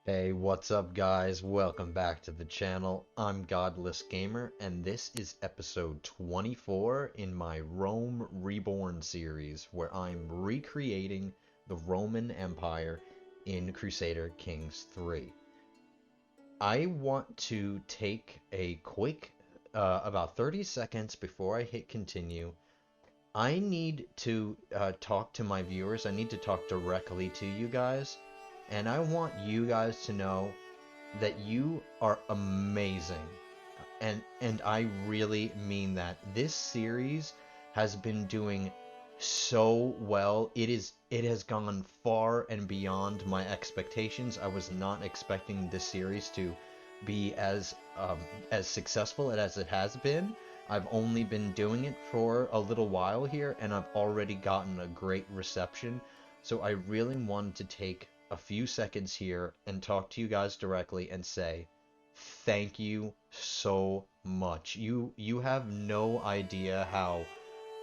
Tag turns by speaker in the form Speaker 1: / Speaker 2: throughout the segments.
Speaker 1: Hey, what's up, guys? Welcome back to the channel. I'm Godless Gamer, and this is episode 24 in my Rome Reborn series, where I'm recreating the Roman Empire in Crusader Kings 3. I want to take a quick, about 30 seconds before I hit continue. I need to talk to my viewers. I need to talk directly to you guys, and I want you guys to know that you are amazing. And I really mean that. This series has been doing so well. It has gone far and beyond my expectations. I was not expecting this series to be as successful as it has been. I've only been doing it for a little while here, and I've already gotten a great reception. So I really wanted to take a few seconds here and talk to you guys directly and say thank you so much. You have no idea how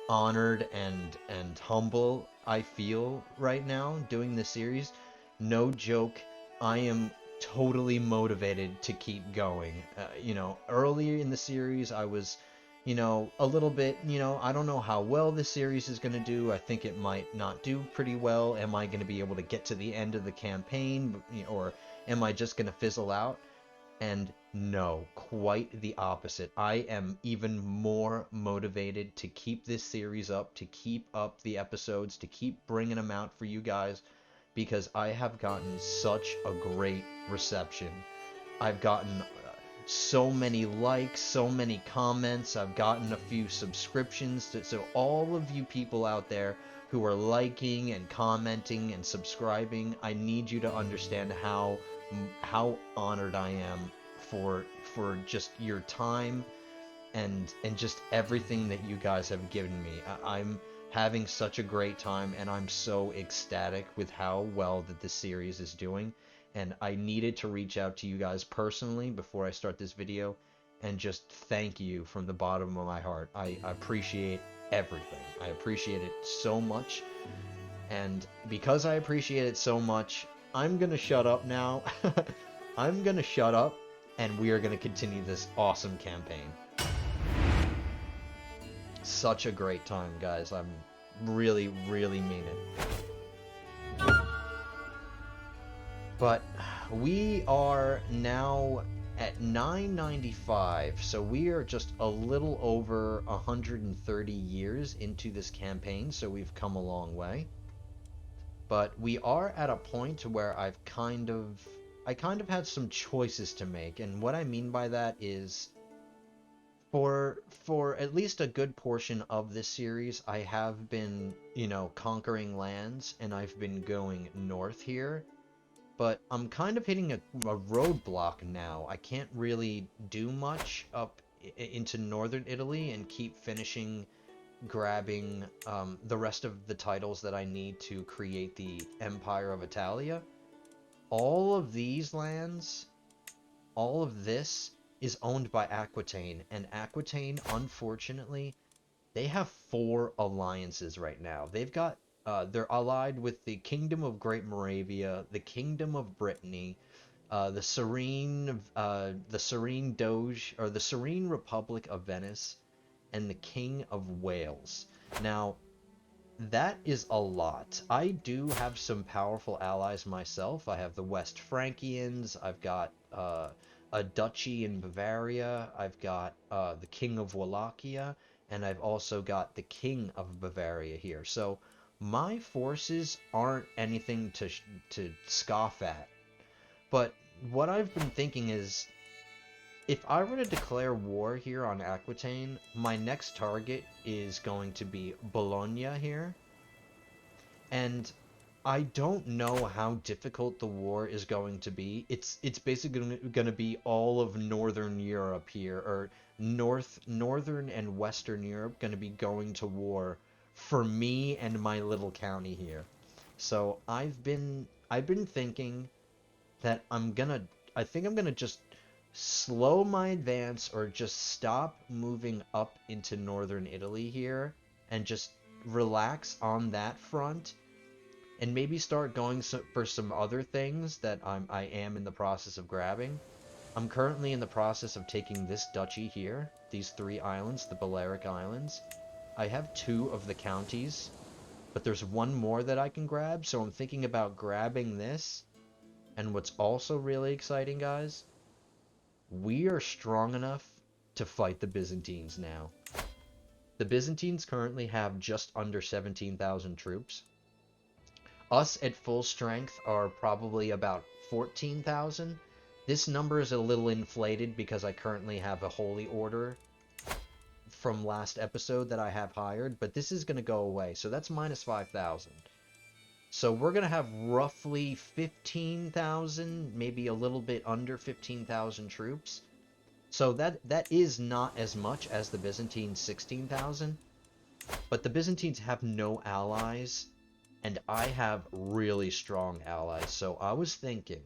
Speaker 1: honored and humble I feel right now doing this series. No joke, I am totally motivated to keep going. Earlier in the series, I was, a little bit, I don't know how well this series is going to do. I think it might not do pretty well. Am I going to be able to get to the end of the campaign, or am I just going to fizzle out? And no, quite the opposite. I am even more motivated to keep this series up, to keep up the episodes, to keep bringing them out for you guys, because I have gotten such a great reception. I've gotten so many likes, so many comments. I've gotten a few subscriptions. So all of you people out there who are liking and commenting and subscribing, I need you to understand how honored I am for just your time and just everything that you guys have given me. I'm having such a great time, and I'm so ecstatic with how well that this series is doing. And I needed to reach out to you guys personally before I start this video and just thank you from the bottom of my heart. I appreciate everything. I appreciate it so much. And because I appreciate it so much, I'm gonna shut up now. I'm gonna shut up, and we are gonna continue this awesome campaign. Such a great time, guys. I'm really, really mean it. But we are now at 995, so we are just a little over 130 years into this campaign, so we've come a long way. But we are at a point where I kind of had some choices to make, and what I mean by that is for at least a good portion of this series, I have been, conquering lands, and I've been going north here, but I'm kind of hitting a roadblock now. I can't really do much up into northern Italy and keep finishing grabbing the rest of the titles that I need to create the Empire of Italia. All of these lands, all of this is owned by Aquitaine, and Aquitaine, unfortunately, they have four alliances right now. They're allied with the Kingdom of Great Moravia, the Kingdom of Brittany, the Serene Doge, or the Serene Republic of Venice, and the King of Wales. Now, that is a lot. I do have some powerful allies myself. I have the West Frankians. I've got a duchy in Bavaria. I've got the King of Wallachia, and I've also got the King of Bavaria here. So my forces aren't anything to scoff at. But what I've been thinking is, if I were to declare war here on Aquitaine, my next target is going to be Bologna here. And I don't know how difficult the war is going to be. It's basically going to be all of Northern Europe here, or Northern and Western Europe going to be going to war for me and my little county here. So I've been thinking that I think I'm gonna just slow my advance, or just stop moving up into Northern Italy here and just relax on that front, and maybe start going for some other things that I am in the process of grabbing. I'm currently in the process of taking this duchy here, these 3 islands, the Balearic Islands. I have 2 of the counties, but there's 1 more that I can grab, so I'm thinking about grabbing this. And what's also really exciting, guys, we are strong enough to fight the Byzantines now. The Byzantines currently have just under 17,000 troops. Us at full strength are probably about 14,000. This number is a little inflated because I currently have a holy order from last episode that I have hired, but this is going to go away, so that's minus 5,000. So we're going to have roughly 15,000, maybe a little bit under 15,000 troops. So that is not as much as the Byzantines' 16,000, but the Byzantines have no allies, and I have really strong allies. So I was thinking,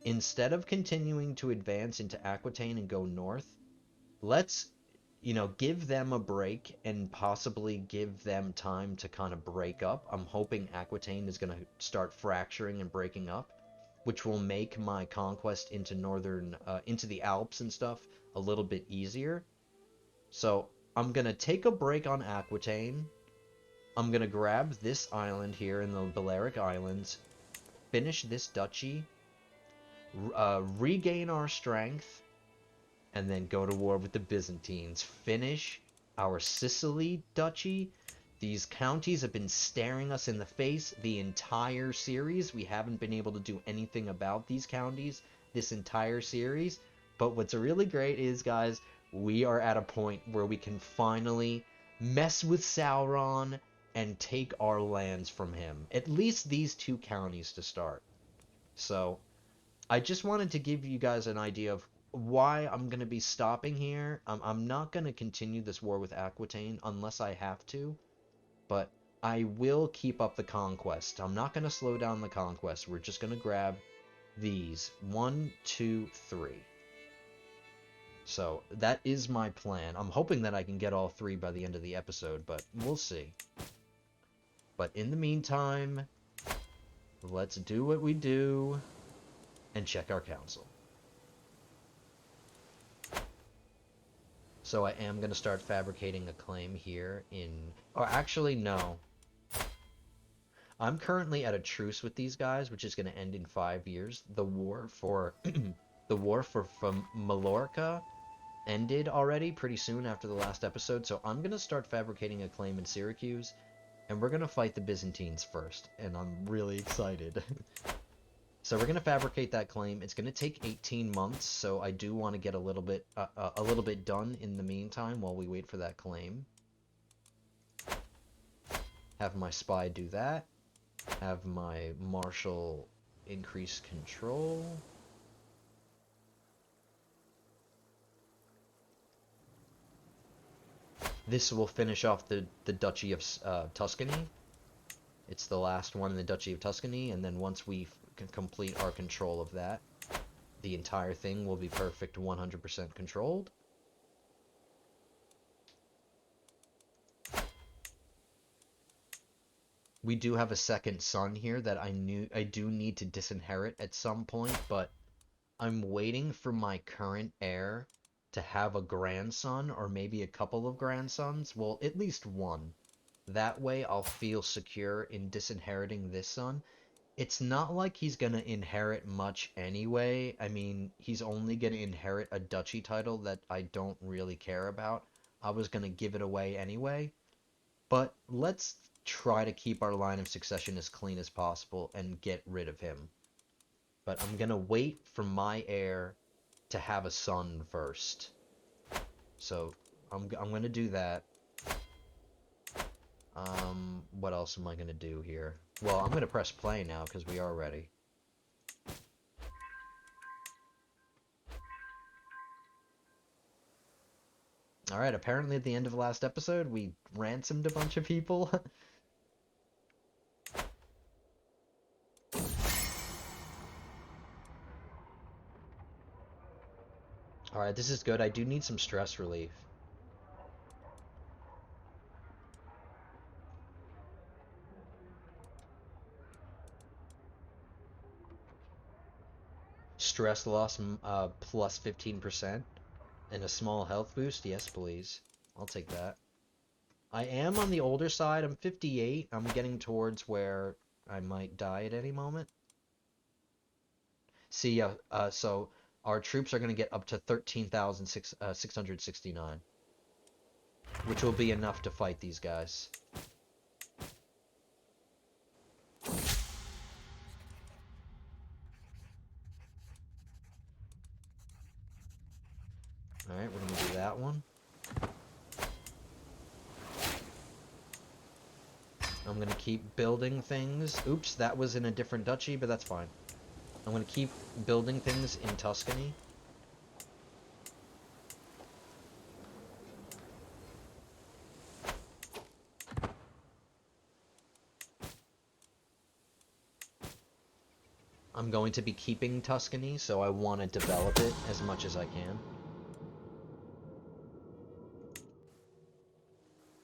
Speaker 1: instead of continuing to advance into Aquitaine and go north, let's, give them a break and possibly give them time to kind of break up. I'm hoping Aquitaine is going to start fracturing and breaking up, which will make my conquest into into the Alps and stuff a little bit easier. So I'm going to take a break on Aquitaine. I'm going to grab this island here in the Balearic Islands, finish this duchy, regain our strength, and then go to war with the Byzantines. Finish our Sicily duchy. These counties have been staring us in the face the entire series. We haven't been able to do anything about these counties this entire series. But what's really great is, guys, we are at a point where we can finally mess with Sauron and take our lands from him. At least these 2 counties to start. So I just wanted to give you guys an idea of why I'm going to be stopping here. I'm not going to continue this war with Aquitaine unless I have to, but I will keep up the conquest. I'm not going to slow down the conquest. We're just going to grab these 1, 2, 3. So that is my plan. I'm hoping that I can get all 3 by the end of the episode, but we'll see. But in the meantime, let's do what we do and check our council. So I am going to start fabricating a claim here in... Or actually, no. I'm currently at a truce with these guys, which is going to end in 5 years. The war for... the war from Mallorca ended already pretty soon after the last episode, so I'm going to start fabricating a claim in Syracuse, and we're going to fight the Byzantines first, and I'm really excited. So we're going to fabricate that claim. It's going to take 18 months, so I do want to get a little bit done in the meantime while we wait for that claim. Have my spy do that. Have my marshal increase control. This will finish off the Duchy of Tuscany. It's the last one in the Duchy of Tuscany, and then once we can complete our control of that, the entire thing will be perfect 100% controlled. We do have a second son here that I do need to disinherit at some point, but I'm waiting for my current heir to have a grandson, or maybe a couple of grandsons. Well, at least one. That way I'll feel secure in disinheriting this son. It's not like he's gonna inherit much anyway. I mean, he's only gonna inherit a duchy title that I don't really care about. I was gonna give it away anyway. But let's try to keep our line of succession as clean as possible and get rid of him. But I'm gonna wait for my heir to have a son first. So I'm gonna do that. What else am I gonna do here? Well, I'm gonna press play now because we are ready. Alright, apparently at the end of the last episode, we ransomed a bunch of people. Alright, this is good. I do need some stress relief. Stress loss plus 15%. And a small health boost? Yes, please. I'll take that. I am on the older side. I'm 58. I'm getting towards where I might die at any moment. See, so our troops are going to get up to 13,669, which will be enough to fight these guys. Alright, we're going to do that one. I'm going to keep building things. Oops, that was in a different duchy, but that's fine. I'm going to keep building things in Tuscany. I'm going to be keeping Tuscany, so I want to develop it as much as I can.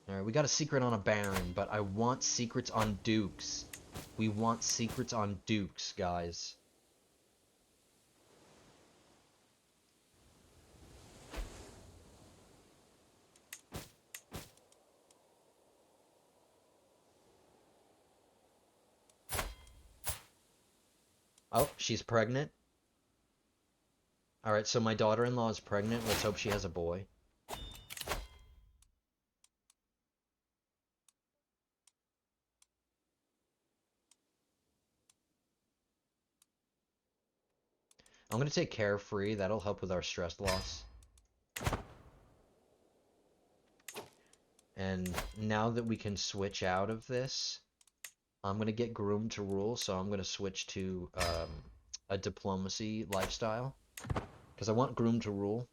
Speaker 1: Alright, we got a secret on a baron, but I want secrets on dukes. We want secrets on dukes, guys. Oh, she's pregnant. Alright, so my daughter-in-law is pregnant. Let's hope she has a boy. I'm going to take Carefree. That'll help with our stress loss. And now that we can switch out of this, I'm going to get Groom to Rule, so I'm going to switch to a diplomacy lifestyle. Because I want Groom to Rule.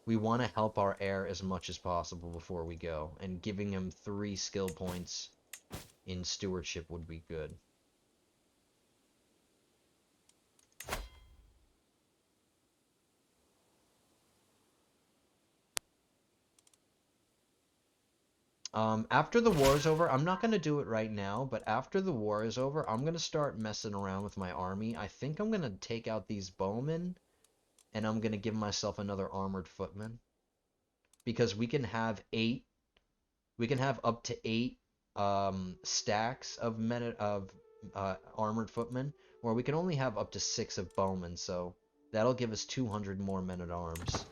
Speaker 1: We want to help our heir as much as possible before we go, and giving him 3 skill points in stewardship would be good. After the war is over, I'm not going to do it right now, but after the war is over, I'm going to start messing around with my army. I think I'm going to take out these bowmen, and I'm going to give myself another armored footman. Because we can have up to 8 stacks of armored footmen, or we can only have up to 6 of bowmen, so that'll give us 200 more men-at-arms.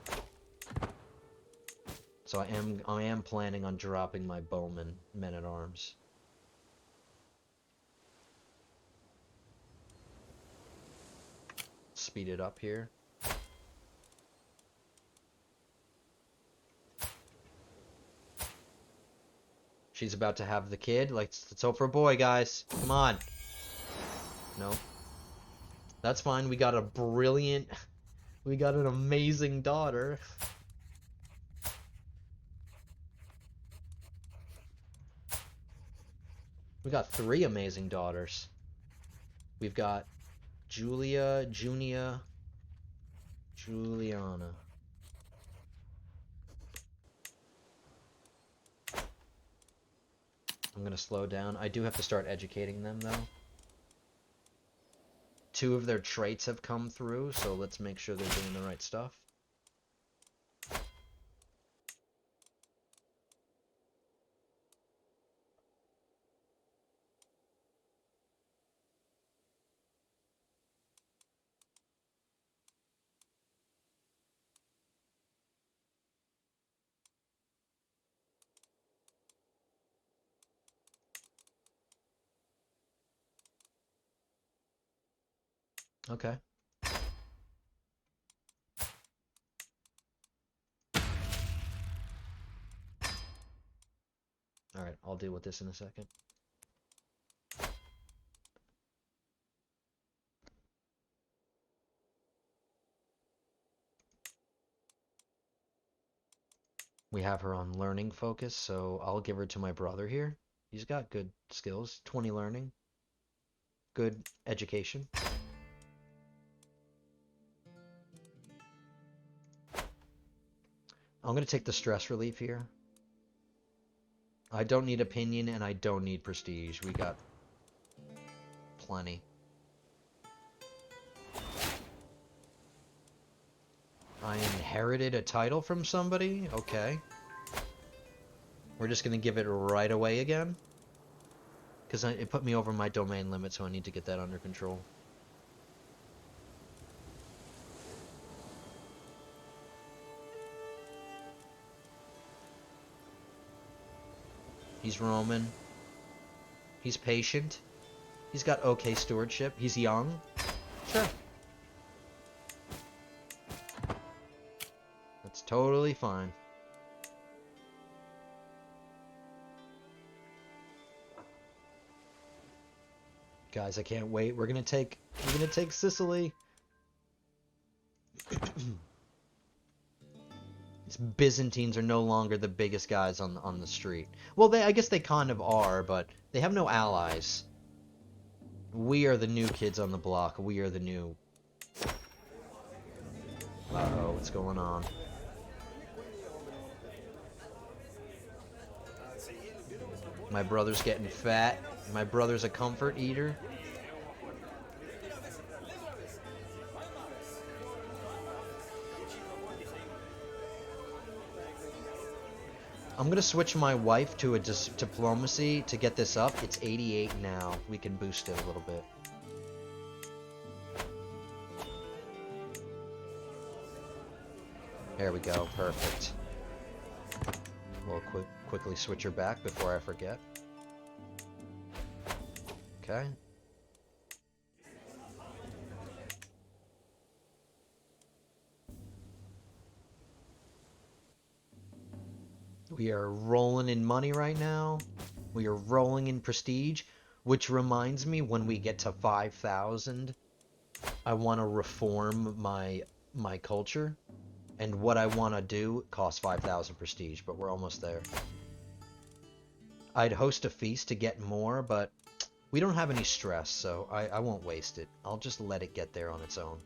Speaker 1: So I am planning on dropping my bowman men-at-arms. Speed it up here. She's about to have the kid. Let's hope for a boy, guys. Come on. No. That's fine. We got an amazing daughter. We got 3 amazing daughters. We've got Julia, Junia, Juliana. I'm gonna slow down. I do have to start educating them, though. 2 of their traits have come through, so let's make sure they're doing the right stuff. Okay. Alright, I'll deal with this in a second. We have her on learning focus, so I'll give her to my brother here. He's got good skills. 20 learning. Good education. I'm going to take the stress relief here. I don't need opinion and I don't need prestige. We got plenty. I inherited a title from somebody? Okay. We're just gonna give it right away again? Because it put me over my domain limit, so I need to get that under control. He's Roman. He's patient. He's got okay stewardship. He's young. Sure. That's totally fine. Guys, I can't wait. We're gonna take Sicily. These Byzantines are no longer the biggest guys on the street. Well, I guess they kind of are, but they have no allies. We are the new kids on the block. We are the new... Uh-oh, what's going on? My brother's getting fat. My brother's a comfort eater. I'm gonna switch my wife to a diplomacy to get this up. It's 88 now. We can boost it a little bit. There we go. Perfect. We'll quickly switch her back before I forget. Okay. We are rolling in money right now. We are rolling in prestige, which reminds me, when we get to 5,000, I want to reform my culture, and what I want to do costs 5,000 prestige, but we're almost there. I'd host a feast to get more, but we don't have any stress, so I won't waste it. I'll just let it get there on its own.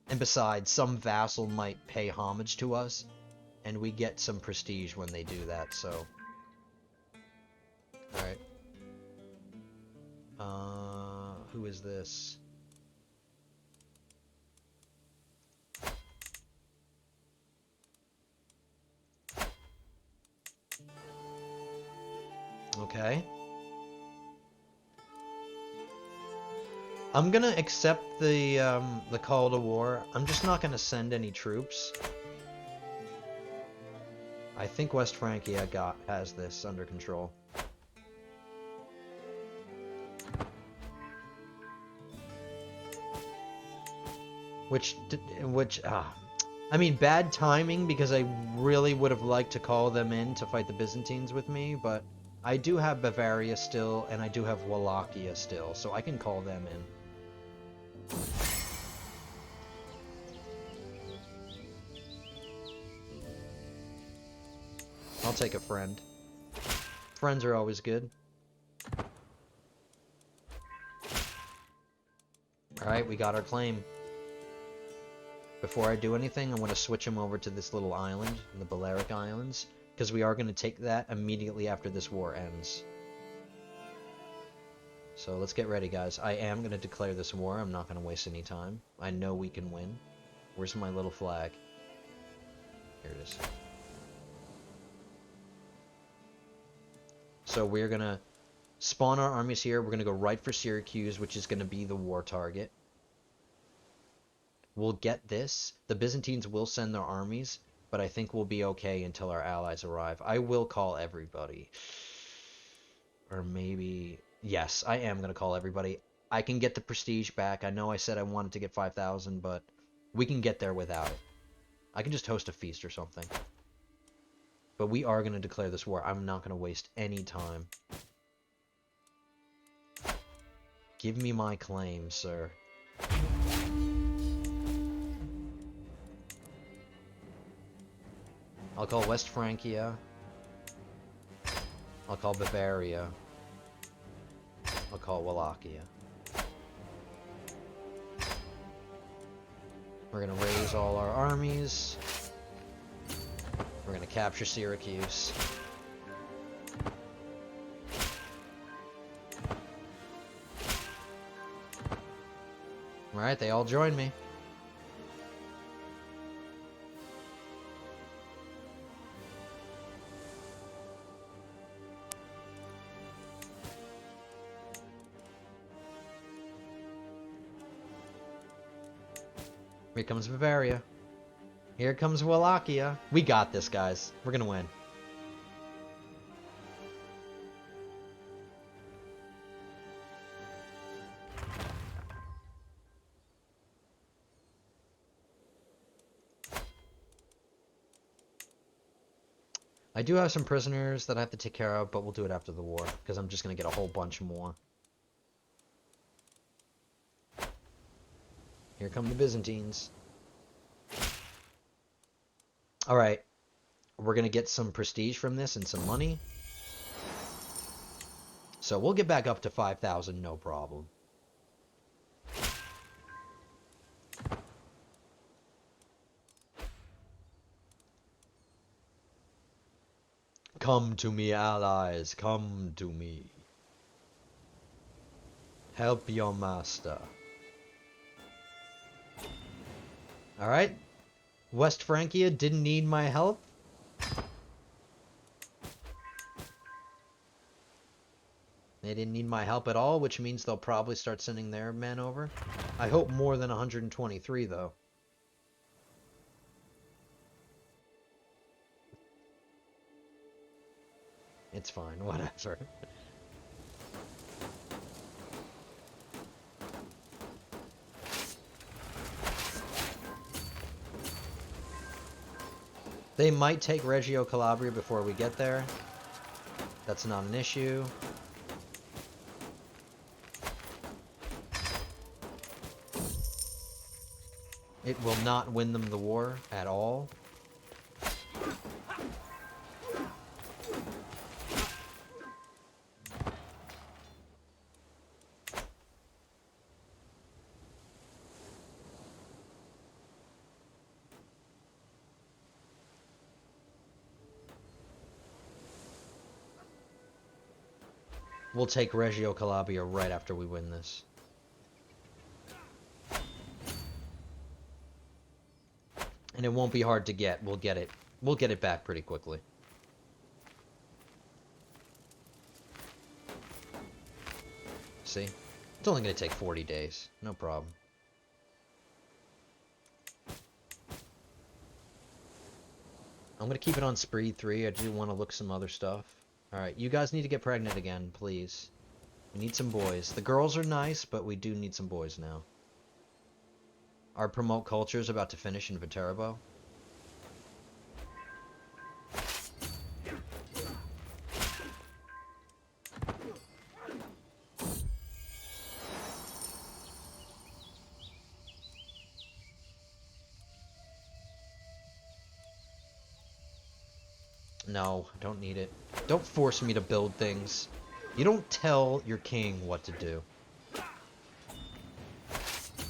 Speaker 1: And besides, some vassal might pay homage to us, and we get some prestige when they do that, so... Alright. Who is this? Okay. I'm gonna accept the call to war. I'm just not gonna send any troops. I think West Francia has this under control. I mean, bad timing, because I really would have liked to call them in to fight the Byzantines with me, but I do have Bavaria still, and I do have Wallachia still, so I can call them in. I'll take a friend. Friends are always good. Alright, we got our claim. Before I do anything, I'm going to switch him over to this little island, the Balearic Islands, because we are going to take that immediately after this war ends. So let's get ready, guys. I am going to declare this war. I'm not going to waste any time. I know we can win. Where's my little flag? Here it is. So we're going to spawn our armies here. We're going to go right for Syracuse, which is going to be the war target. We'll get this. The Byzantines will send their armies, but I think we'll be okay until our allies arrive. I will call everybody. Or maybe... Yes, I am going to call everybody. I can get the prestige back. I know I said I wanted to get 5,000, but we can get there without it. I can just host a feast or something. But we are going to declare this war. I'm not going to waste any time. Give me my claim, sir. I'll call West Francia. I'll call Bavaria. I'll call Wallachia. We're gonna raise all our armies. We're gonna capture Syracuse. Alright, they all join me. Here comes Bavaria. Here comes Wallachia. We got this, guys. We're gonna win. I do have some prisoners that I have to take care of, but we'll do it after the war, because I'm just gonna get a whole bunch more. Here come the Byzantines. Alright. We're gonna get some prestige from this and some money. So we'll get back up to 5,000, no problem. Come to me, allies. Come to me. Help your master. Alright. West Francia didn't need my help. They didn't need my help at all, which means they'll probably start sending their men over. I hope more than 123, though. It's fine, whatever. They might take Reggio Calabria before we get there. That's not an issue. It will not win them the war at all. We'll take Reggio Calabria right after we win this. And it won't be hard to get. We'll get it. We'll get it back pretty quickly. See? It's only going to take 40 days. No problem. I'm going to keep it on Spree 3. I do want to look some other stuff. Alright, you guys need to get pregnant again, please. We need some boys. The girls are nice, but we do need some boys now. Our promote culture is about to finish in Viterbo. No, I don't need it. Don't force me to build things. You don't tell your king what to do.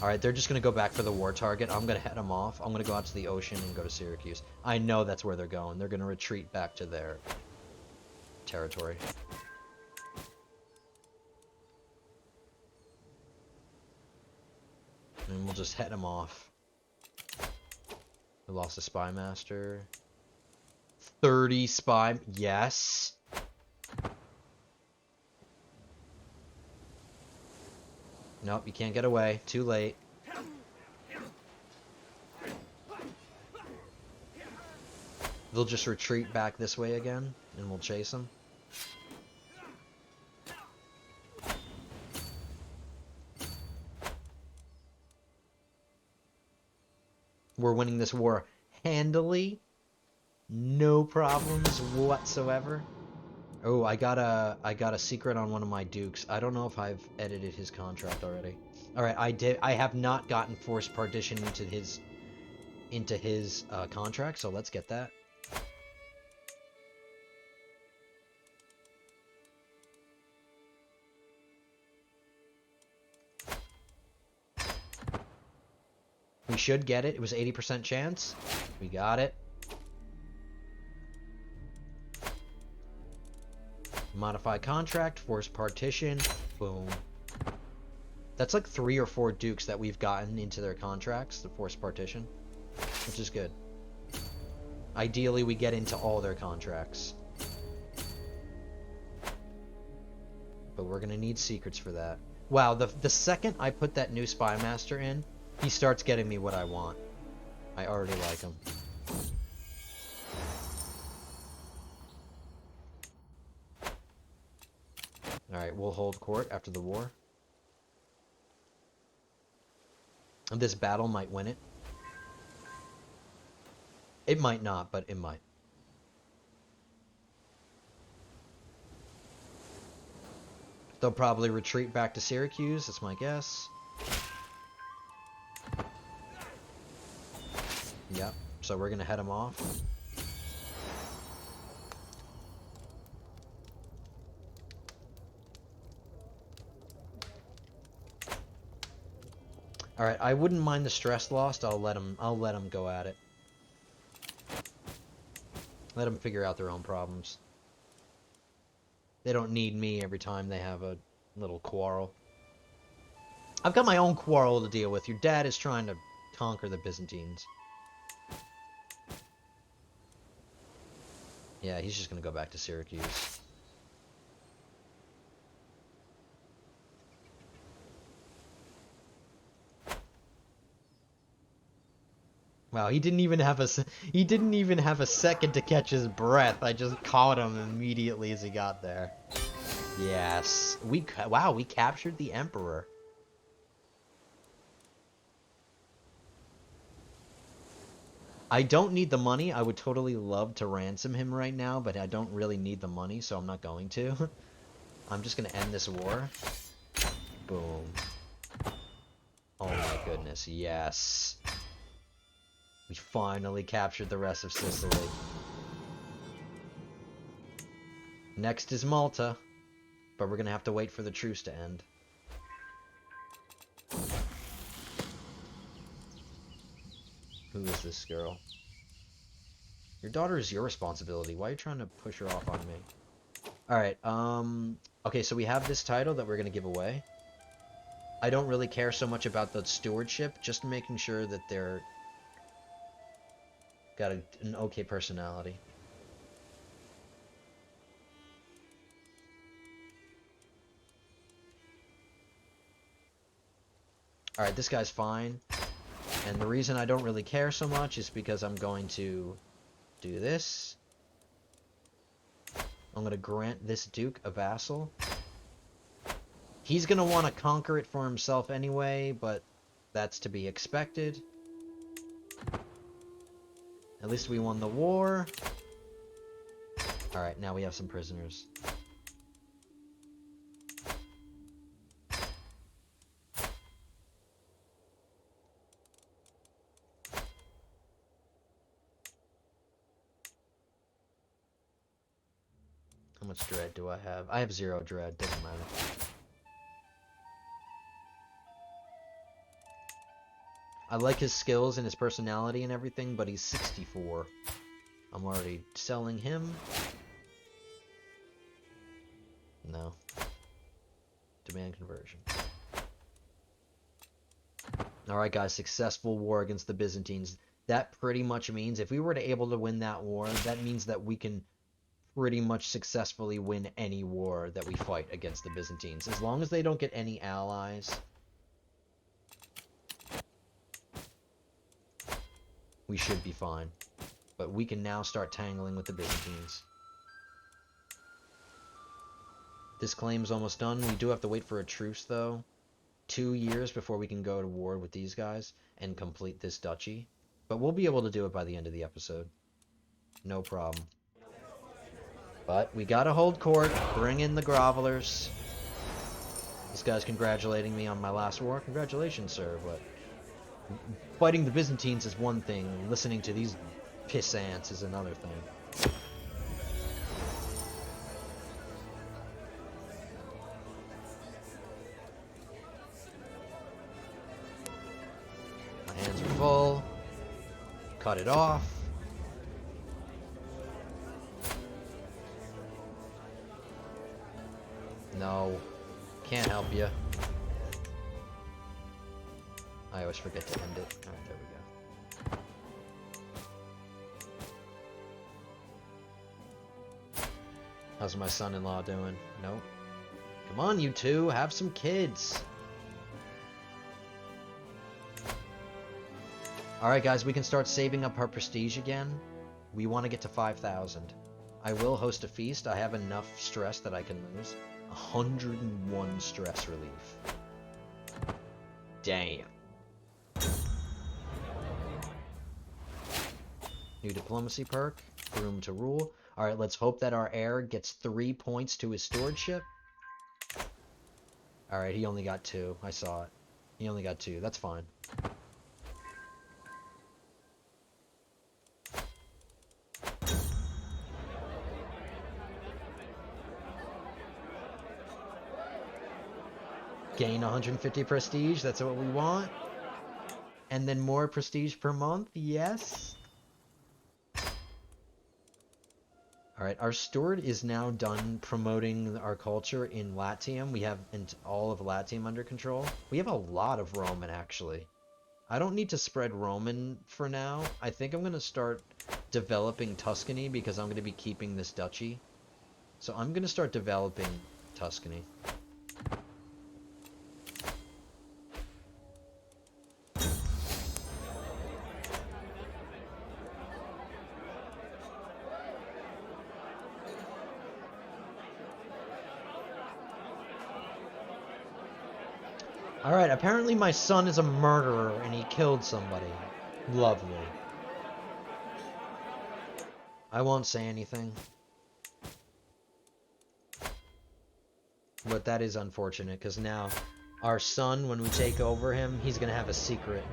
Speaker 1: Alright, they're just going to go back for the war target. I'm going to head them off. I'm going to go out to the ocean and go to Syracuse. I know that's where they're going. They're going to retreat back to their territory. And we'll just head them off. We lost a spy master. 30 spy... Yes! Nope, you can't get away. Too late. They'll just retreat back this way again, and we'll chase them. We're winning this war handily. No problems whatsoever. Oh, I got a secret on one of my dukes. I don't know if I've edited his contract already. All right, I have not gotten forced partition into his contract, so let's get that. We should get it. It was 80% chance. We got it. Modify contract, force partition, boom. That's like 3 or 4 dukes that we've gotten into their contracts, the forced partition, which is good. Ideally, we get into all their contracts. But we're gonna need secrets for that. Wow, the second I put that new spy master in, he starts getting me what I want. I already like him. Alright, we'll hold court after the war. And this battle might win it. It might not, but it might. They'll probably retreat back to Syracuse, that's my guess. Yep, so we're gonna head them off. Alright, I wouldn't mind the stress lost. I'll let them go at it. Let them figure out their own problems. They don't need me every time they have a little quarrel. I've got my own quarrel to deal with. Your dad is trying to conquer the Byzantines. Yeah, he's just gonna go back to Syracuse. Wow, he didn't even have a second to catch his breath. I just caught him immediately as he got there. Yes. We captured the Emperor. I don't need the money. I would totally love to ransom him right now, but I don't really need the money, so I'm not going to. I'm just going to end this war. Boom. Oh my goodness, yes. We finally captured the rest of Sicily. Next is Malta, but we're gonna have to wait for the truce to end. Who is this girl? Your daughter is your responsibility. Why are you trying to push her off on me? Alright, okay, so we have this title that we're gonna give away. I don't really care so much about the stewardship, just making sure that they're got an okay personality. Alright, this guy's fine. And the reason I don't really care so much is because I'm going to do this. I'm going to grant this duke a vassal. He's going to want to conquer it for himself anyway, but that's to be expected. At least we won the war. Alright, now we have some prisoners. How much dread do I have? I have 0 dread, doesn't matter. I like his skills and his personality and everything, but he's 64. I'm already selling him. No. Demand conversion. Alright guys, successful war against the Byzantines. That pretty much means if we were to able to win that war, that means that we can pretty much successfully win any war that we fight against the Byzantines. As long as they don't get any allies, we should be fine. But we can now start tangling with the Byzantines. This claim's almost done. We do have to wait for a truce, though. 2 years before we can go to war with these guys and complete this duchy. But we'll be able to do it by the end of the episode. No problem. But we gotta hold court, bring in the grovelers. This guy's congratulating me on my last war. Congratulations, sir, but fighting the Byzantines is one thing, listening to these piss ants is another thing. My hands are full. Cut it off. No. Can't help you. I always forget to end it. Alright, there we go. How's my son-in-law doing? Nope. Come on, you two, have some kids. Alright guys, we can start saving up our prestige again. We want to get to 5,000. I will host a feast. I have enough stress that I can lose. 101 stress relief. Damn. New diplomacy perk. Room to rule. Alright, let's hope that our heir gets 3 points to his stewardship. Alright, he only got 2. I saw it. He only got 2. That's fine. Gain 150 prestige, that's what we want. And then more prestige per month, yes. Alright, our steward is now done promoting our culture in Latium. We have all of Latium under control. We have a lot of Roman, actually. I don't need to spread Roman for now. I think I'm going to start developing Tuscany because I'm going to be keeping this duchy. So I'm going to start developing Tuscany. Alright, apparently my son is a murderer and he killed somebody. Lovely. I won't say anything. But that is unfortunate, because now our son, when we take over him, he's going to have a secret.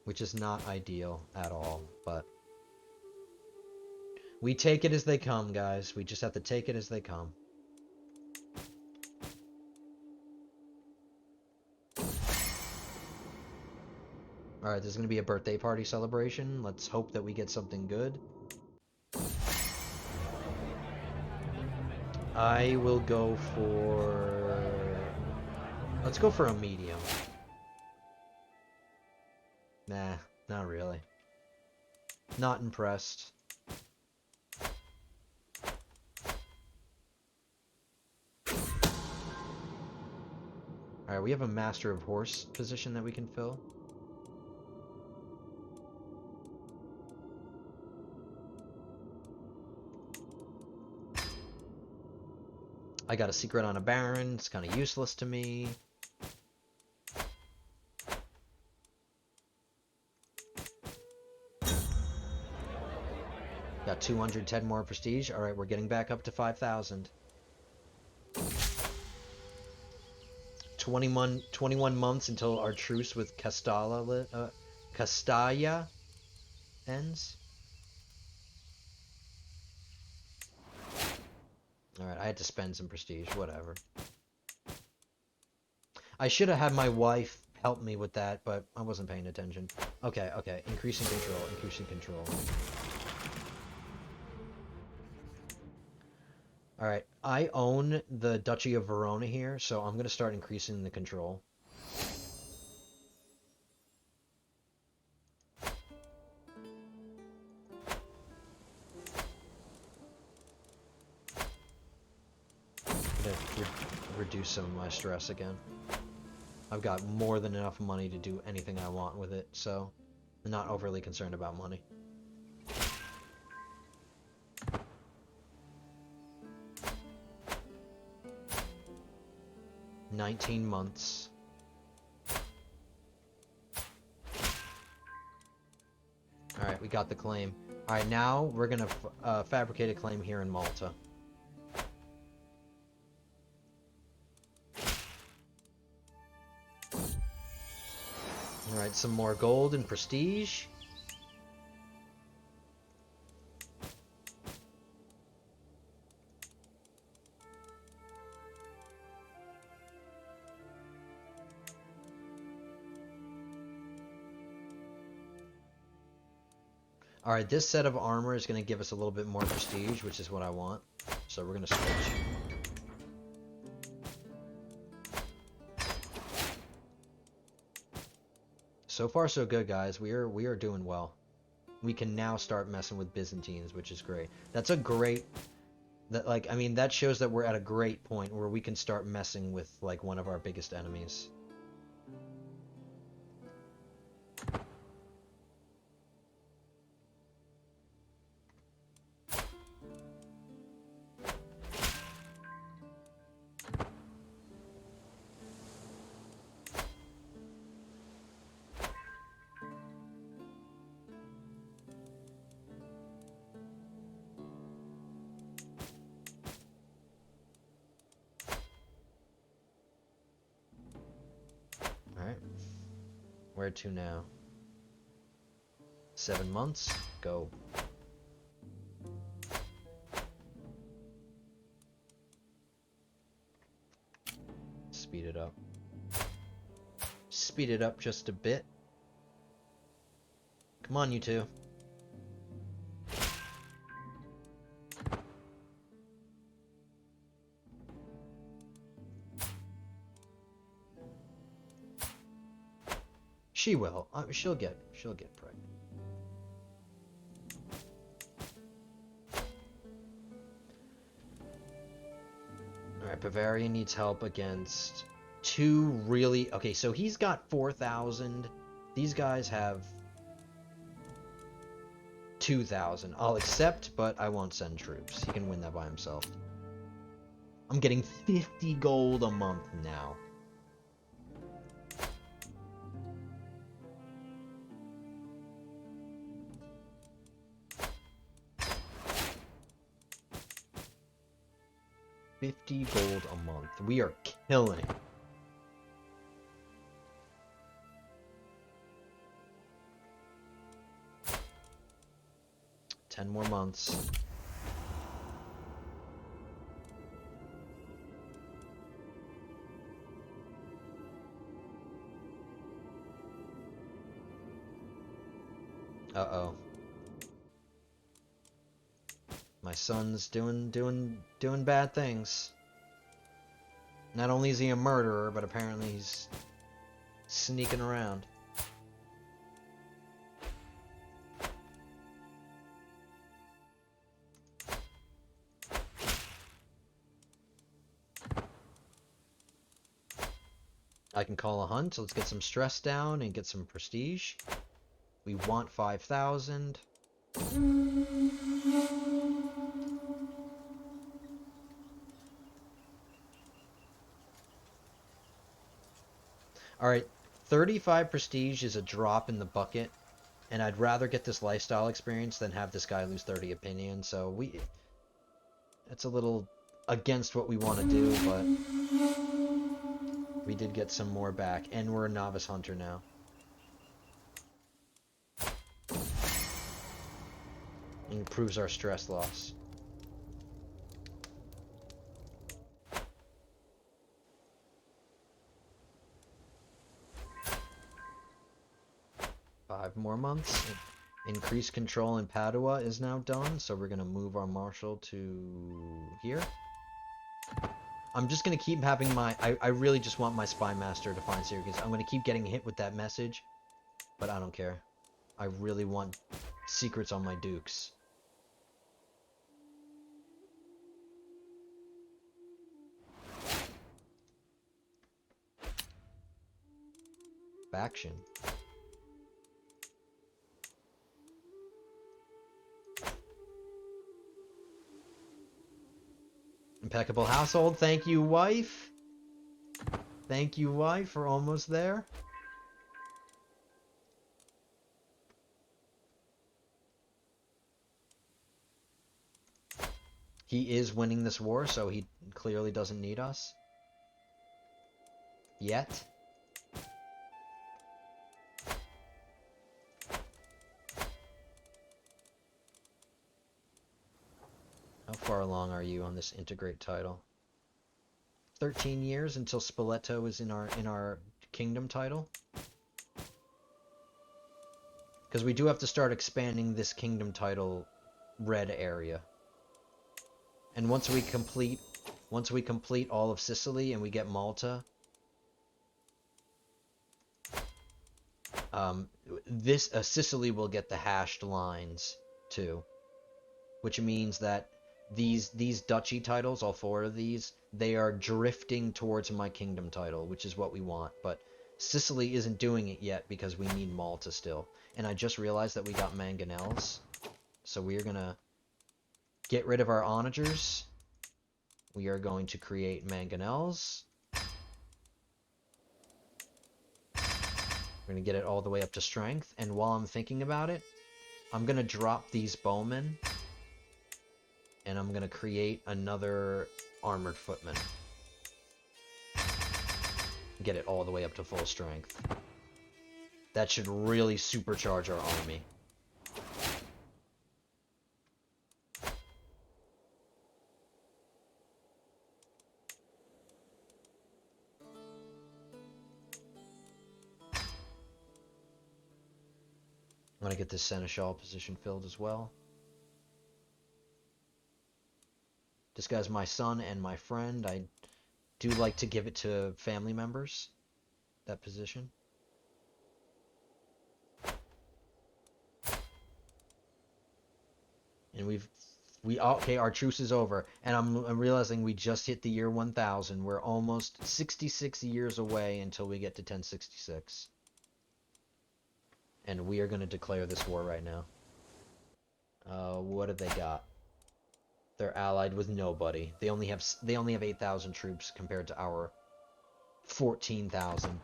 Speaker 1: Which is not ideal at all, but... we take it as they come, guys. We just have to take it as they come. Alright, there's going to be a birthday party celebration. Let's hope that we get something good. I will go for... let's go for a medium. Nah, not really. Not impressed. Alright, we have a Master of Horse position that we can fill. I got a secret on a Baron. It's kind of useless to me. Got 210 more prestige. Alright, we're getting back up to 5,000. 21 months until our truce with Castalla ends. Alright, I had to spend some prestige, whatever. I should have had my wife help me with that, but I wasn't paying attention. Okay, okay, increasing control, increasing control. Alright, I own the Duchy of Verona here, so I'm going to start increasing the control. I'm going to reduce some of my stress again. I've got more than enough money to do anything I want with it, so I'm not overly concerned about money. 19 months. Alright, we got the claim. Alright, now we're gonna fabricate a claim here in Malta. Alright, some more gold and prestige. Alright, this set of armor is going to give us a little bit more prestige, which is what I want. So we're going to switch. So far so good, guys. We are doing well. We can now start messing with Byzantines, which is great. That's a great that like I mean that shows that we're at a great point where we can start messing with like one of our biggest enemies. Alright. Where to now? 7 months? Go. Speed it up. Speed it up just a bit. Come on, you two. She will. She'll get pregnant. Alright, Bavaria needs help against two really... Okay, so he's got 4,000. These guys have 2,000. I'll accept, but I won't send troops. He can win that by himself. I'm getting 50 gold a month now. $50 gold a month. We are killing it. Ten more months. Uh-oh. My son's doing bad things. Not only is he a murderer, but apparently he's sneaking around. I can call a hunt, so let's get some stress down and get some prestige. We want 5,000. Alright, 35 prestige is a drop in the bucket, and I'd rather get this lifestyle experience than have this guy lose 30 opinion, so it's a little against what we want to do, but we did get some more back, and we're a novice hunter now. It improves our stress loss. Five more months. Increased control in Padua is now done, so we're gonna move our marshal to here. I'm just gonna keep having my... I really just want my spy master to find Syracuse. I'm gonna keep getting hit with that message, but I don't care. I really want secrets on my dukes. Faction. Impeccable household. Thank you, wife. Thank you, wife. We're almost there. He is winning this war, so he clearly doesn't need us. Yet. How far along are you on this integrate title? 13 years until Spoleto is in our kingdom title. Because we do have to start expanding this kingdom title red area. And once we complete all of Sicily and we get Malta, This Sicily will get the hashed lines too, which means that these duchy titles, all four of these, they are drifting towards my kingdom title, which is what we want. But Sicily isn't doing it yet because we need Malta still. And I just realized that we got mangonels, so we are gonna get rid of our onagers. We are going to create mangonels. We're gonna get it all the way up to strength. And while I'm thinking about it, I'm gonna drop these bowmen, and I'm gonna create another armored footman. Get it all the way up to full strength. That should really supercharge our army. I'm gonna get this seneschal position filled as well. This guy's my son and my friend. I do like to give it to family members, that position. And okay, our truce is over, and I'm realizing we just hit the year 1000. We're almost 66 years away until we get to 1066. And we are going to declare this war right now. What have they got? They're allied with nobody. They only have 8,000 troops compared to our 14,000.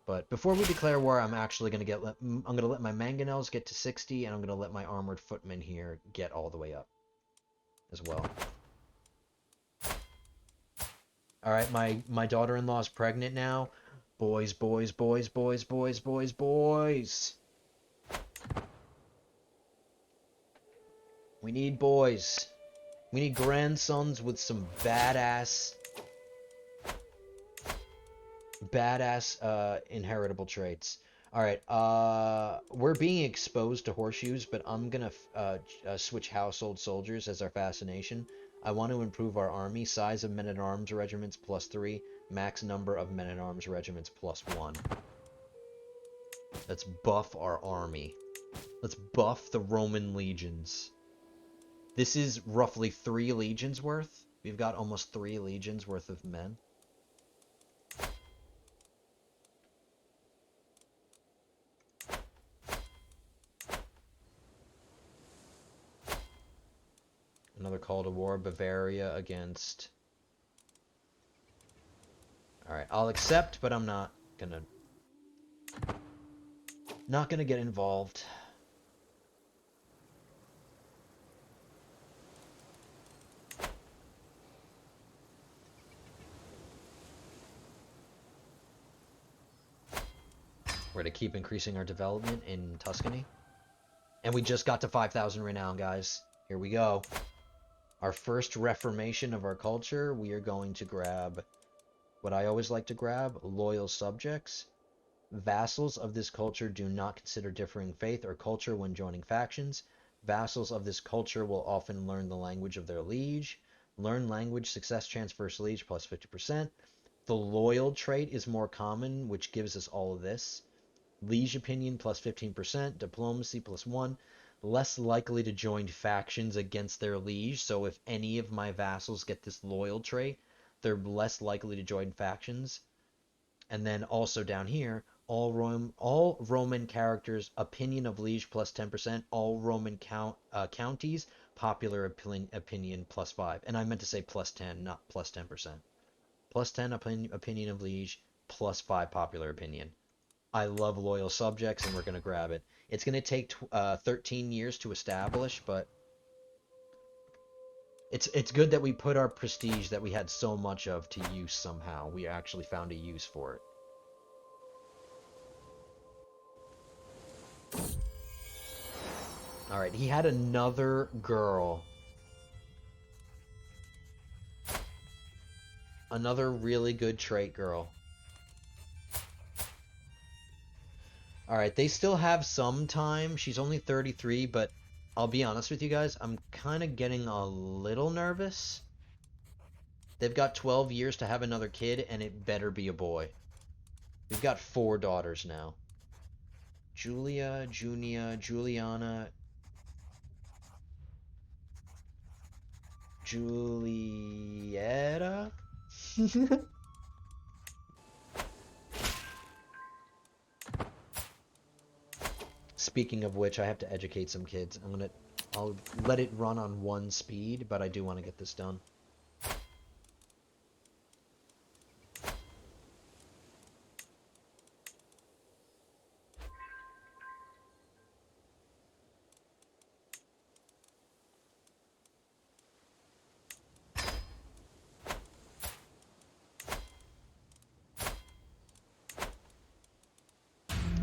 Speaker 1: But before we declare war, I'm actually going to I'm going to let my mangonels get to 60, and I'm going to let my armored footmen here get all the way up as well. All right, my daughter-in-law is pregnant now. Boys, boys, boys, boys, boys, boys, boys. We need boys. We need grandsons with some badass inheritable traits. Alright, we're being exposed to horseshoes, but I'm gonna switch household soldiers as our fascination. I want to improve our army. Size of men-at-arms regiments +3. Max number of men-at-arms regiments +1. Let's buff our army. Let's buff the Roman legions. This is roughly 3 legions worth. We've got almost 3 legions worth of men. Another call to war, Bavaria against... Alright, I'll accept, but I'm not gonna get involved. We're going to keep increasing our development in Tuscany. And we just got to 5,000 renown, guys. Here we go. Our first reformation of our culture. We are going to grab what I always like to grab, loyal subjects. Vassals of this culture do not consider differing faith or culture when joining factions. Vassals of this culture will often learn the language of their liege. Learn language, success transfers liege plus 50%. The loyal trait is more common, which gives us all of this. Liege opinion plus 15%, diplomacy plus 1, less likely to join factions against their liege. So if any of my vassals get this loyal trait, they're less likely to join factions. And then also down here, all Roman characters, opinion of liege plus 10%, all Roman counties, popular opinion plus 5. And I meant to say plus 10, not plus 10%. Plus 10 opinion of liege, plus 5 popular opinion. I love loyal subjects, and we're going to grab it. It's going to take 13 years to establish, but it's good that we put our prestige that we had so much of to use somehow. We actually found a use for it. Alright, he had another girl. Another really good trait girl. Alright, they still have some time. She's only 33, but I'll be honest with you guys, I'm kind of getting a little nervous. They've got 12 years to have another kid, and it better be a boy. We've got 4 daughters now. Julia, Junia, Juliana, Julieta? Speaking of which, I have to educate some kids. I'll let it run on one speed, but I do want to get this done.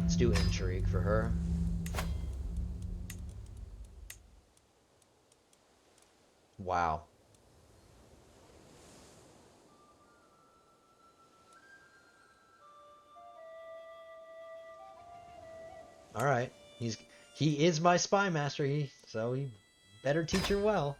Speaker 1: Let's do intrigue for her. Wow. All right. He is my spy master. So he better teach her well.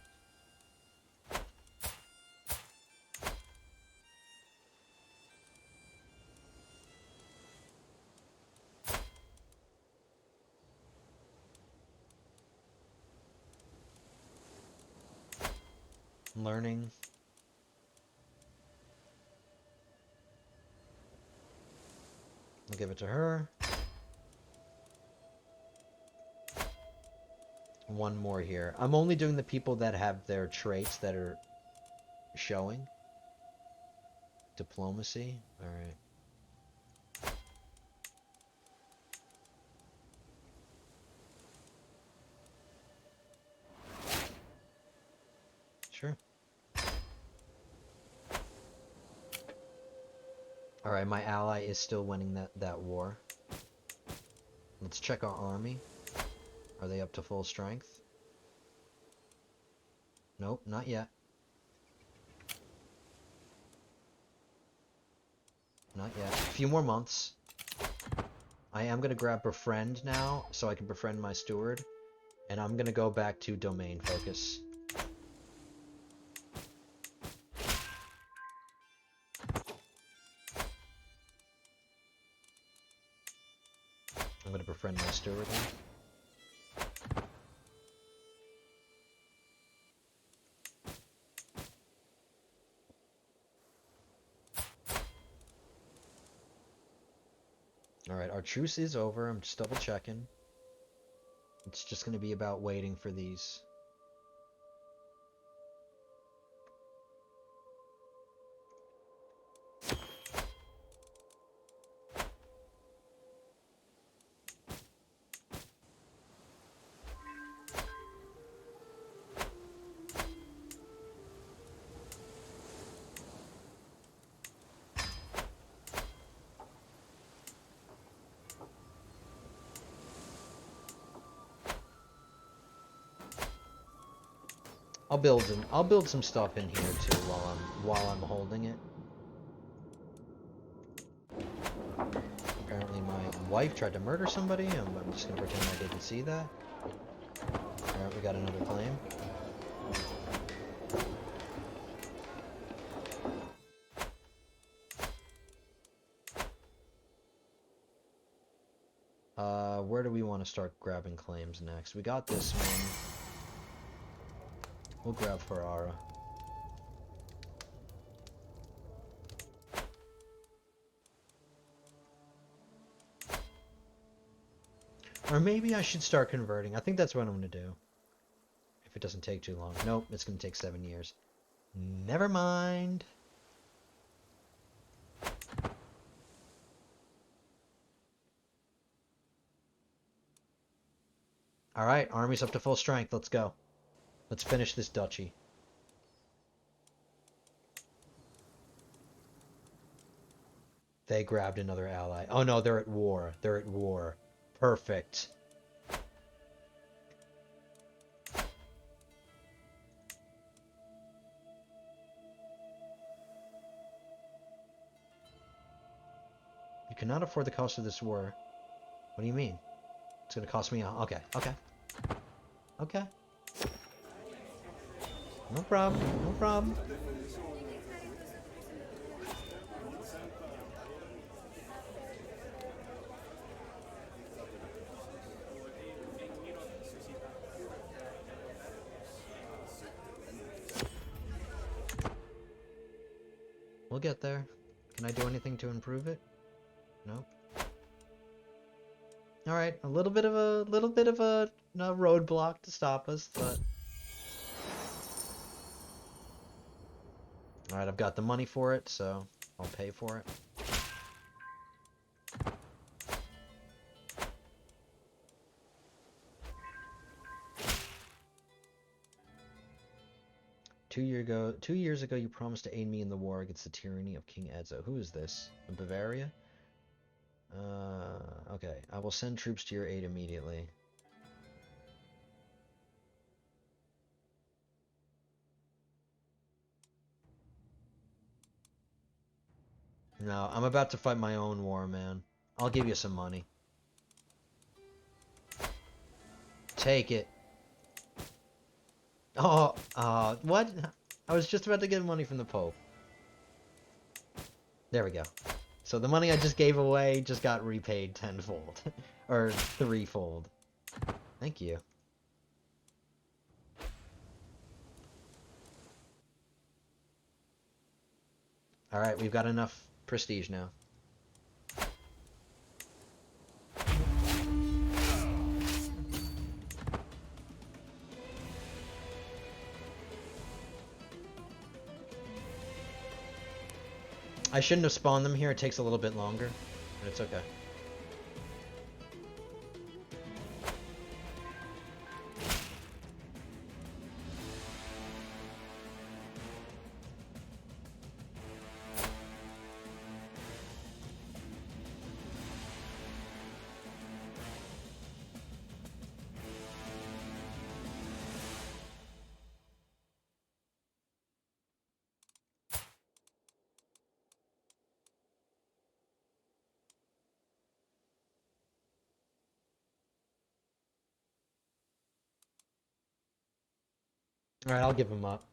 Speaker 1: Learning. I'll give it to her. One more here. I'm only doing the people that have their traits that are showing. Diplomacy. All right. Sure. All right, my ally is still winning that war. Let's check our army. Are they up to full strength? Nope, not yet. Not yet. A few more months. I am going to grab befriend now, so I can befriend my steward. And I'm going to go back to domain focus. I'm going to befriend my steward now. Alright, our truce is over. I'm just double checking. It's just going to be about waiting for these. I'll build some stuff in here too while I'm holding it. Apparently my wife tried to murder somebody. I'm just gonna pretend I didn't see that. Alright, we got another claim. Where do we want to start grabbing claims next? We got this one. We'll grab Ferrara. Or maybe I should start converting. I think that's what I'm going to do. If it doesn't take too long. Nope, it's going to take 7 years. Never mind. Alright, army's up to full strength. Let's go. Let's finish this duchy. They grabbed another ally. Oh no, they're at war. They're at war. Perfect. You cannot afford the cost of this war. What do you mean? It's gonna cost me... Okay, okay. Okay. No problem, no problem. We'll get there. Can I do anything to improve it? Nope. All right, a little bit of a roadblock to stop us, but all right, I've got the money for it, so I'll pay for it. Two years ago, you promised to aid me in the war against the tyranny of King Edzo. Who is this? Bavaria? Okay. I will send troops to your aid immediately. No, I'm about to fight my own war, man. I'll give you some money. Take it. Oh, what? I was just about to get money from the Pope. There we go. So the money I just gave away just got repaid tenfold. Or threefold. Thank you. Alright, we've got enough prestige now. I shouldn't have spawned them here. It takes a little bit longer, but it's okay. Alright, I'll give him up.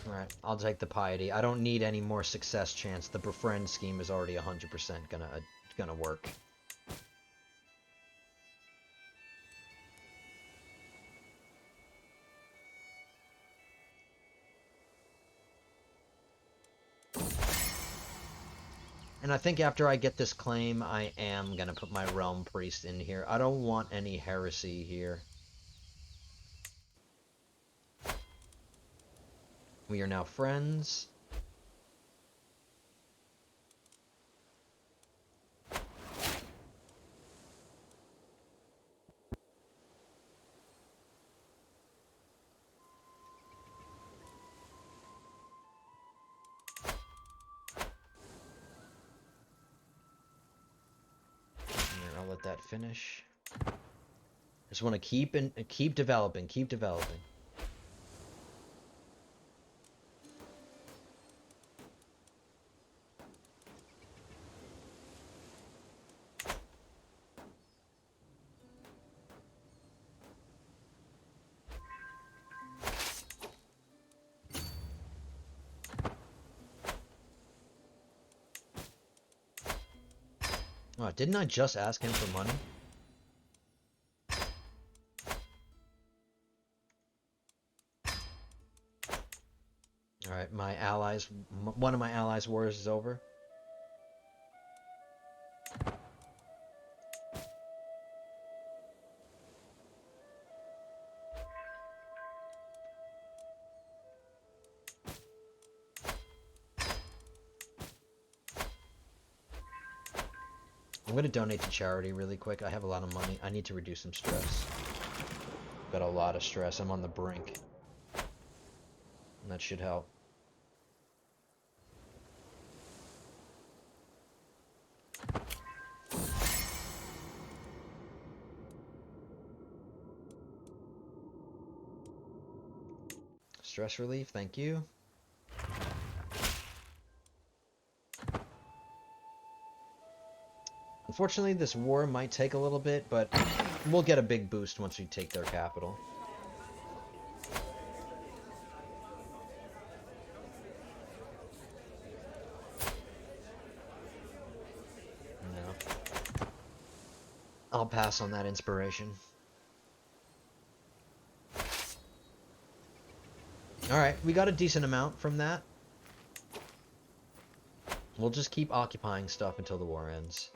Speaker 1: Alright, I'll take the piety. I don't need any more success chance. The befriend scheme is already 100% gonna work. And I think after I get this claim, I am gonna put my realm priest in here. I don't want any heresy here. We are now friends. I'll let that finish. Just want to keep developing, keep developing. Oh, didn't I just ask him for money? Alright, one of my allies' wars is over. I'm gonna donate to charity really quick. I have a lot of money. I need to reduce some stress. Got a lot of stress. I'm on the brink. And that should help. Stress relief, thank you. Unfortunately, this war might take a little bit, but we'll get a big boost once we take their capital. I'll pass on that inspiration. Alright, we got a decent amount from that. We'll just keep occupying stuff until the war ends.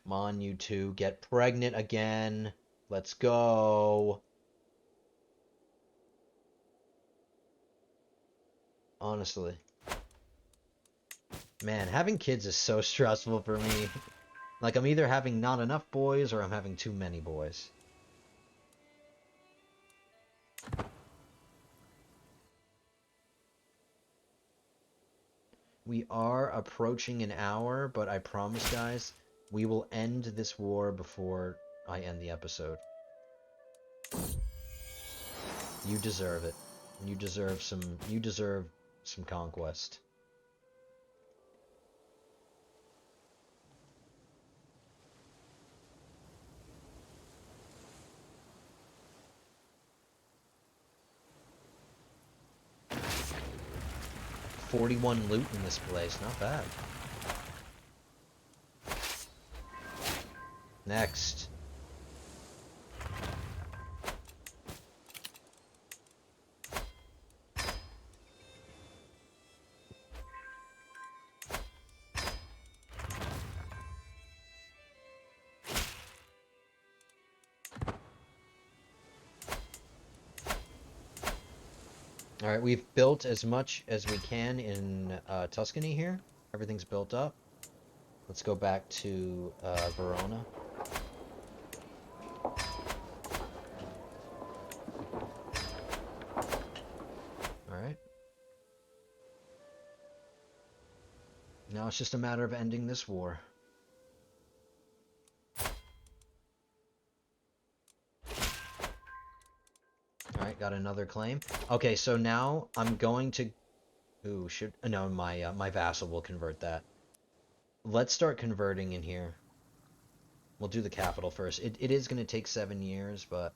Speaker 1: Come on, you two. Get pregnant again. Let's go. Honestly. Man, having kids is so stressful for me. Like, I'm either having not enough boys or I'm having too many boys. We are approaching an hour, but I promise, guys, we will end this war before I end the episode. You deserve it. You deserve some conquest. $41 loot in this place, not bad. Next. Alright, we've built as much as we can in Tuscany here. Everything's built up. Let's go back to Verona. Alright. Now it's just a matter of ending this war. Alright, got another claim. Okay, so now I'm going to... Ooh, no, my vassal will convert that. Let's start converting in here. We'll do the capital first. It is going to take 7 years, but...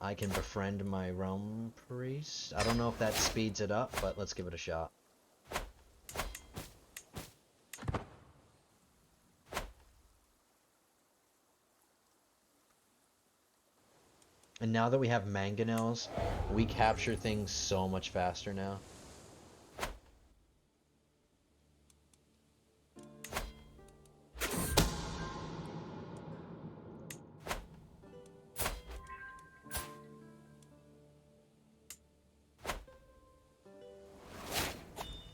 Speaker 1: I can befriend my Rome priest. I don't know if that speeds it up, but let's give it a shot. And now that we have mangonels, we capture things so much faster now.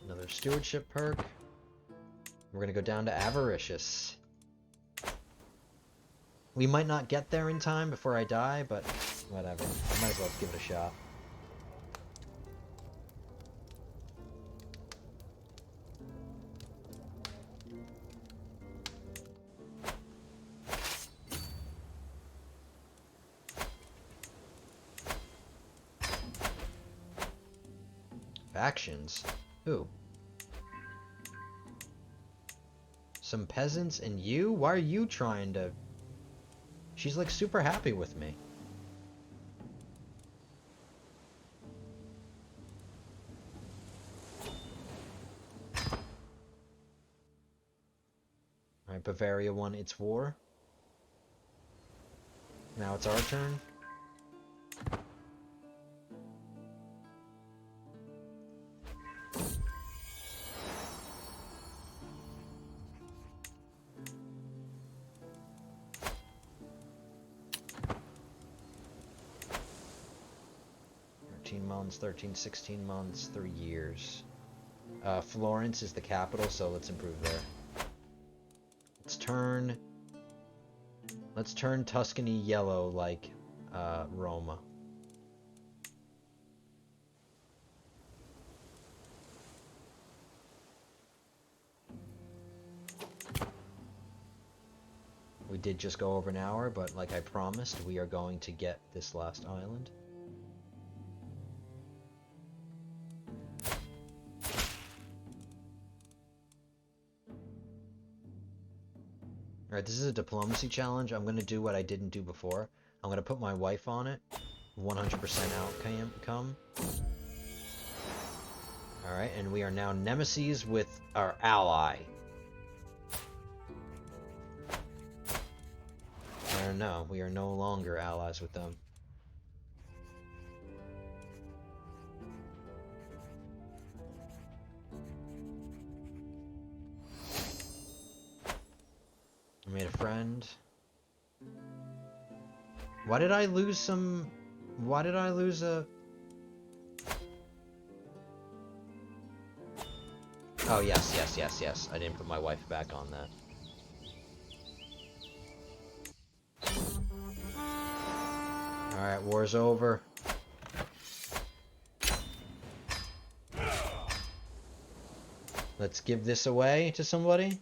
Speaker 1: Another stewardship perk. We're gonna go down to avaricious. We might not get there in time before I die, but whatever. I might as well give it a shot. Factions? Who? Some peasants and you? Why are you trying to... She's like super happy with me. Alright, Bavaria won its war. Now it's our turn. Months, 13, 16 months, 3 years. Florence is the capital, so let's improve there. Let's turn Tuscany yellow like Roma. We did just go over an hour, but like I promised, we are going to get this last island. Alright, this is a diplomacy challenge. I'm going to do what I didn't do before. I'm going to put my wife on it. 100% outcome. Alright, and we are now nemesis with our ally. Or no, we are no longer allies with them. I made a friend. Why did I lose some... Why did I lose a... Oh, yes. I didn't put my wife back on that. Alright, war's over. Let's give this away to somebody.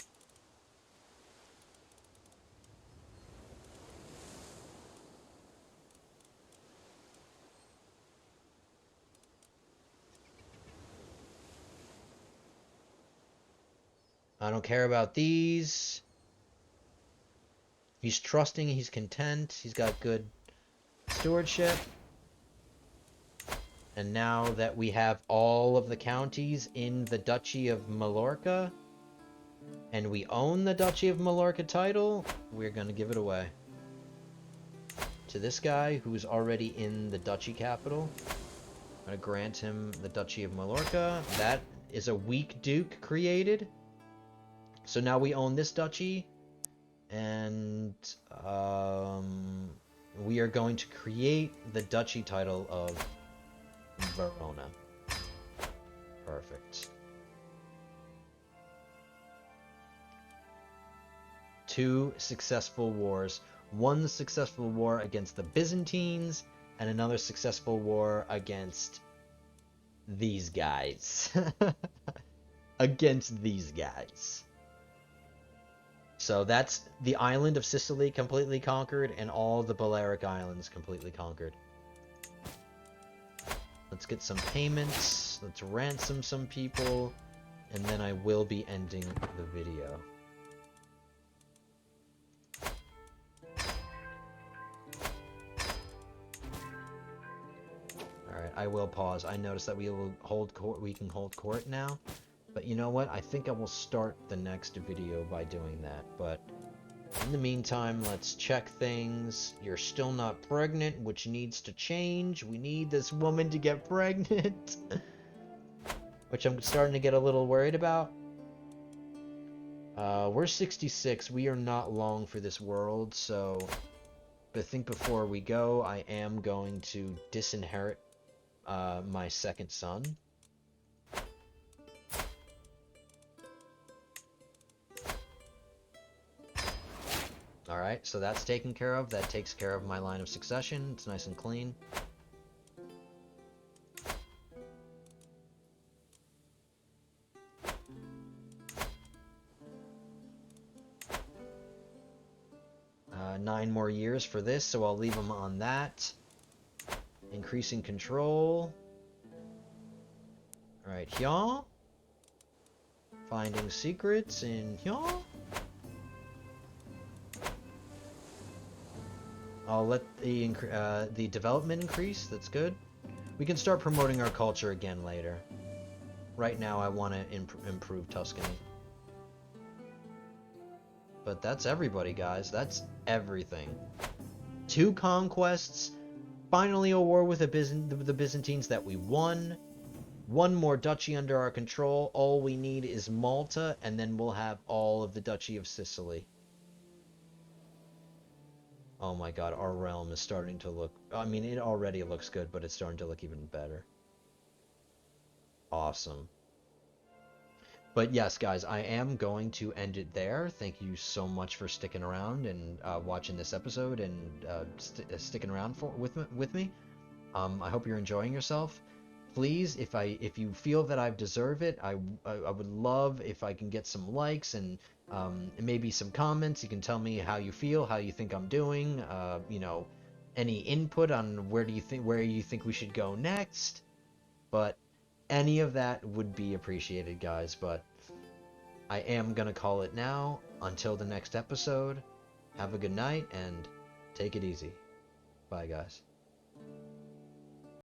Speaker 1: I don't care about these. He's trusting, he's content, he's got good stewardship. And now that we have all of the counties in the Duchy of Mallorca, and we own the Duchy of Mallorca title, we're gonna give it away to this guy who's already in the Duchy capital. I'm gonna grant him the Duchy of Mallorca. That is a weak duke created. So now we own this duchy, and we are going to create the duchy title of Verona. Perfect. 2 successful wars. 1 successful war against the Byzantines, and another successful war against these guys. Against these guys. So that's the island of Sicily completely conquered, and all the Balearic Islands completely conquered. Let's get some payments, let's ransom some people, and then I will be ending the video. Alright, I will pause. I noticed that we will hold court, we can hold court now. But you know what? I think I will start the next video by doing that. But in the meantime, let's check things. You're still not pregnant, which needs to change. We need this woman to get pregnant. Which I'm starting to get a little worried about. We're 66. We are not long for this world, so... But I think before we go, I am going to disinherit my second son. Alright, so that's taken care of. That takes care of my line of succession. It's nice and clean. 9 more years for this, so I'll leave them on that. Increasing control. Alright, here. Finding secrets in here. I'll let the development increase. That's good. We can start promoting our culture again later. Right now, I want to improve Tuscany. But that's everybody, guys. That's everything. 2 conquests. Finally, a war with the Byzantines that we won. 1 more duchy under our control. All we need is Malta, and then we'll have all of the Duchy of Sicily. Oh my god, our realm is starting to look... I mean, it already looks good, but it's starting to look even better. Awesome. But yes, guys, I am going to end it there. Thank you so much for sticking around and watching this episode and sticking around with me. I hope you're enjoying yourself. Please, if you feel that I deserve it, I would love if I can get some likes and maybe some comments. You can tell me how you feel, how you think I'm doing. You know, any input on where you think we should go next. But any of that would be appreciated, guys. But I am gonna call it now. Until the next episode, have a good night and take it easy. Bye, guys.